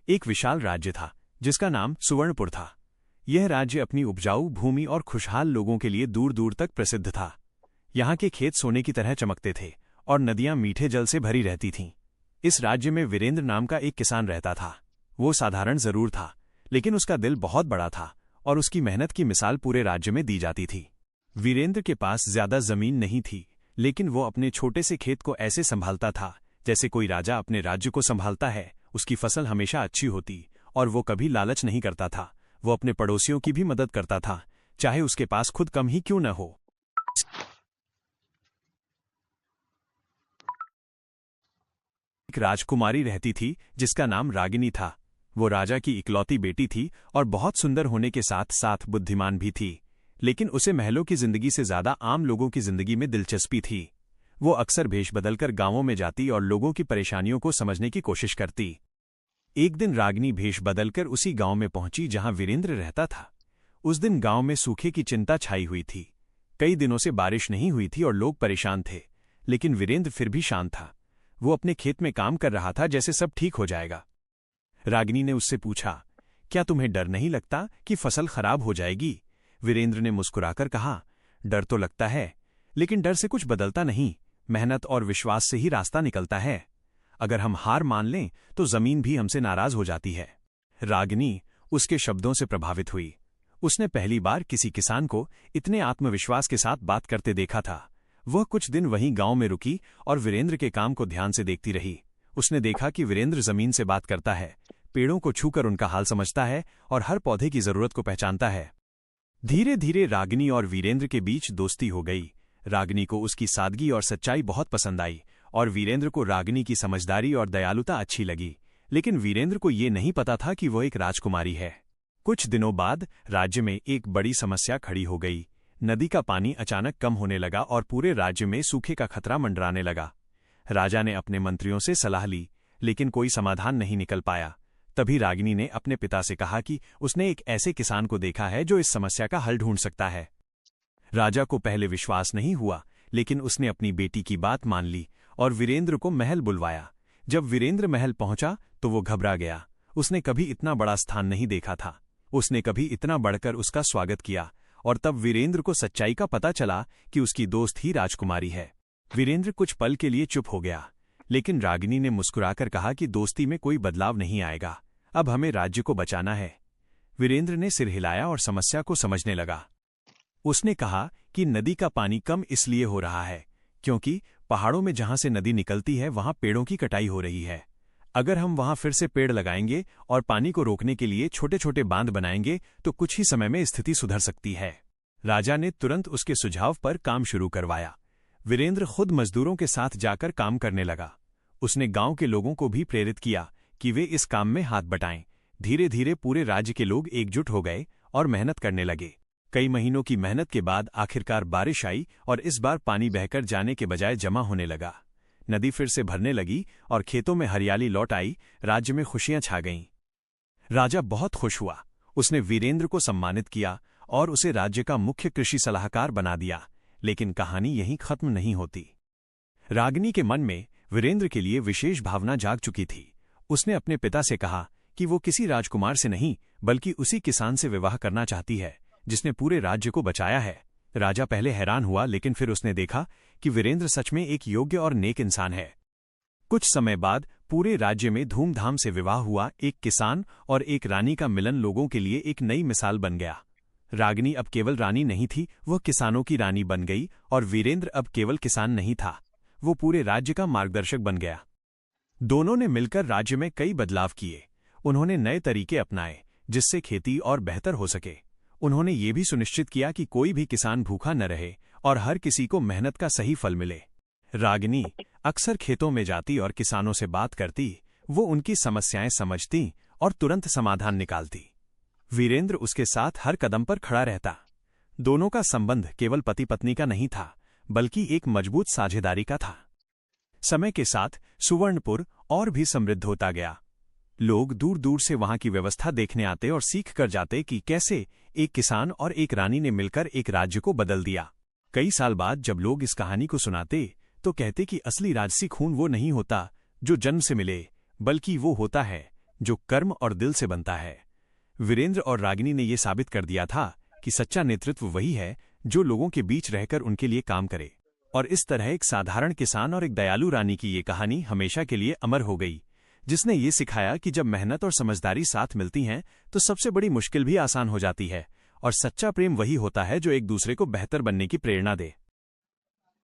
एक विशाल राज्य था जिसका नाम सुवर्णपुर था। यह राज्य अपनी उपजाऊ भूमि और खुशहाल लोगों के लिए दूर दूर तक प्रसिद्ध था। यहाँ के खेत सोने की तरह चमकते थे और नदियां मीठे जल से भरी रहती थीं। इस राज्य में वीरेंद्र नाम का एक किसान रहता था। वो साधारण जरूर था, लेकिन उसका दिल बहुत बड़ा था और उसकी मेहनत की मिसाल पूरे राज्य में दी जाती थी। वीरेंद्र के पास ज्यादा जमीन नहीं थी, लेकिन वो अपने छोटे से खेत को ऐसे संभालता था जैसे कोई राजा अपने राज्य को संभालता है। उसकी फसल हमेशा अच्छी होती और वो कभी लालच नहीं करता था। वो अपने पड़ोसियों की भी मदद करता था, चाहे उसके पास खुद कम ही क्यों न हो। एक राजकुमारी रहती थी जिसका नाम रागिनी था। वो राजा की इकलौती बेटी थी और बहुत सुंदर होने के साथ साथ बुद्धिमान भी थी। लेकिन उसे महलों की जिंदगी से ज्यादा आम लोगों की जिंदगी में दिलचस्पी थी। वो अक्सर भेष बदलकर गांवों में जाती और लोगों की परेशानियों को समझने की कोशिश करती। एक दिन रागिनी भेष बदलकर उसी गांव में पहुंची जहां वीरेंद्र रहता था। उस दिन गांव में सूखे की चिंता छाई हुई थी। कई दिनों से बारिश नहीं हुई थी और लोग परेशान थे, लेकिन वीरेंद्र फिर भी शांत था। वो अपने खेत में काम कर रहा था जैसे सब ठीक हो जाएगा। रागिनी ने उससे पूछा, क्या तुम्हें डर नहीं लगता कि फसल खराब हो जाएगी? वीरेंद्र ने मुस्कुराकर कहा, डर तो लगता है, लेकिन डर से कुछ बदलता नहीं। मेहनत और विश्वास से ही रास्ता निकलता है। अगर हम हार मान लें तो जमीन भी हमसे नाराज हो जाती है। रागिनी उसके शब्दों से प्रभावित हुई। उसने पहली बार किसी किसान को इतने आत्मविश्वास के साथ बात करते देखा था। वह कुछ दिन वहीं गांव में रुकी और वीरेंद्र के काम को ध्यान से देखती रही। उसने देखा कि वीरेंद्र जमीन से बात करता है, पेड़ों को छूकर उनका हाल समझता है और हर पौधे की जरूरत को पहचानता है। धीरे धीरे रागिनी और वीरेंद्र के बीच दोस्ती हो गई। रागिनी को उसकी सादगी और सच्चाई बहुत पसंद आई और वीरेंद्र को रागिनी की समझदारी और दयालुता अच्छी लगी। लेकिन वीरेंद्र को ये नहीं पता था कि वह एक राजकुमारी है। कुछ दिनों बाद राज्य में एक बड़ी समस्या खड़ी हो गई। नदी का पानी अचानक कम होने लगा और पूरे राज्य में सूखे का खतरा मंडराने लगा। राजा ने अपने मंत्रियों से सलाह ली, लेकिन कोई समाधान नहीं निकल पाया। तभी रागिनी ने अपने पिता से कहा कि उसने एक ऐसे किसान को देखा है जो इस समस्या का हल ढूंढ सकता है। राजा को पहले विश्वास नहीं हुआ, लेकिन उसने अपनी बेटी की बात मान ली और वीरेंद्र को महल बुलवाया। जब वीरेंद्र महल पहुंचा तो वो घबरा गया। उसने कभी इतना बड़ा स्थान नहीं देखा था। उसने कभी इतना बढ़कर उसका स्वागत किया और तब वीरेंद्र को सच्चाई का पता चला कि उसकी दोस्त ही राजकुमारी है। वीरेंद्र कुछ पल के लिए चुप हो गया, लेकिन रागिनी ने मुस्कुराकर कहा कि दोस्ती में कोई बदलाव नहीं आएगा, अब हमें राज्य को बचाना है। वीरेंद्र ने सिर हिलाया और समस्या को समझने लगा। उसने कहा कि नदी का पानी कम इसलिए हो रहा है क्योंकि पहाड़ों में जहां से नदी निकलती है वहां पेड़ों की कटाई हो रही है। अगर हम वहां फिर से पेड़ लगाएंगे और पानी को रोकने के लिए छोटे छोटे बांध बनाएंगे तो कुछ ही समय में स्थिति सुधर सकती है। राजा ने तुरंत उसके सुझाव पर काम शुरू करवाया। वीरेंद्र खुद मजदूरों के साथ जाकर काम करने लगा। उसने गांव के लोगों को भी प्रेरित किया कि वे इस काम में हाथ बटाएं। धीरे धीरे पूरे राज्य के लोग एकजुट हो गए और मेहनत करने लगे। कई महीनों की मेहनत के बाद आखिरकार बारिश आई और इस बार पानी बहकर जाने के बजाय जमा होने लगा। नदी फिर से भरने लगी और खेतों में हरियाली लौट आई। राज्य में खुशियां छा गईं। राजा बहुत खुश हुआ। उसने वीरेंद्र को सम्मानित किया और उसे राज्य का मुख्य कृषि सलाहकार बना दिया। लेकिन कहानी यहीं खत्म नहीं होती। रागिनी के मन में वीरेंद्र के लिए विशेष भावना जाग चुकी थी। उसने अपने पिता से कहा कि वो किसी राजकुमार से नहीं बल्कि उसी किसान से विवाह करना चाहती है जिसने पूरे राज्य को बचाया है। राजा पहले हैरान हुआ, लेकिन फिर उसने देखा कि वीरेंद्र सच में एक योग्य और नेक इंसान है। कुछ समय बाद पूरे राज्य में धूमधाम से विवाह हुआ। एक किसान और एक रानी का मिलन लोगों के लिए एक नई मिसाल बन गया। रागिनी अब केवल रानी नहीं थी, वह किसानों की रानी बन गई और वीरेंद्र अब केवल किसान नहीं था, वो पूरे राज्य का मार्गदर्शक बन गया। दोनों ने मिलकर राज्य में कई बदलाव किए। उन्होंने नए तरीके अपनाए जिससे खेती और बेहतर हो सके। उन्होंने ये भी सुनिश्चित किया कि कोई भी किसान भूखा न रहे और हर किसी को मेहनत का सही फल मिले। रागिनी अक्सर खेतों में जाती और किसानों से बात करती। वो उनकी समस्याएं समझती और तुरंत समाधान निकालती। वीरेंद्र उसके साथ हर कदम पर खड़ा रहता। दोनों का संबंध केवल पति पत्नी का नहीं था, बल्कि एक मजबूत साझेदारी का था। समय के साथ सुवर्णपुर और भी समृद्ध होता गया। लोग दूर दूर से वहां की व्यवस्था देखने आते और सीख कर जाते कि कैसे एक किसान और एक रानी ने मिलकर एक राज्य को बदल दिया। कई साल बाद जब लोग इस कहानी को सुनाते तो कहते कि असली राजसी खून वो नहीं होता जो जन्म से मिले, बल्कि वो होता है जो कर्म और दिल से बनता है। वीरेंद्र और रागिनी ने यह साबित कर दिया था कि सच्चा नेतृत्व वही है जो लोगों के बीच रहकर उनके लिए काम करे। और इस तरह एक साधारण किसान और एक दयालु रानी की ये कहानी हमेशा के लिए अमर हो गई, जिसने ये सिखाया कि जब मेहनत और समझदारी साथ मिलती हैं तो सबसे बड़ी मुश्किल भी आसान हो जाती है। और सच्चा प्रेम वही होता है जो एक दूसरे को बेहतर बनने की प्रेरणा दे।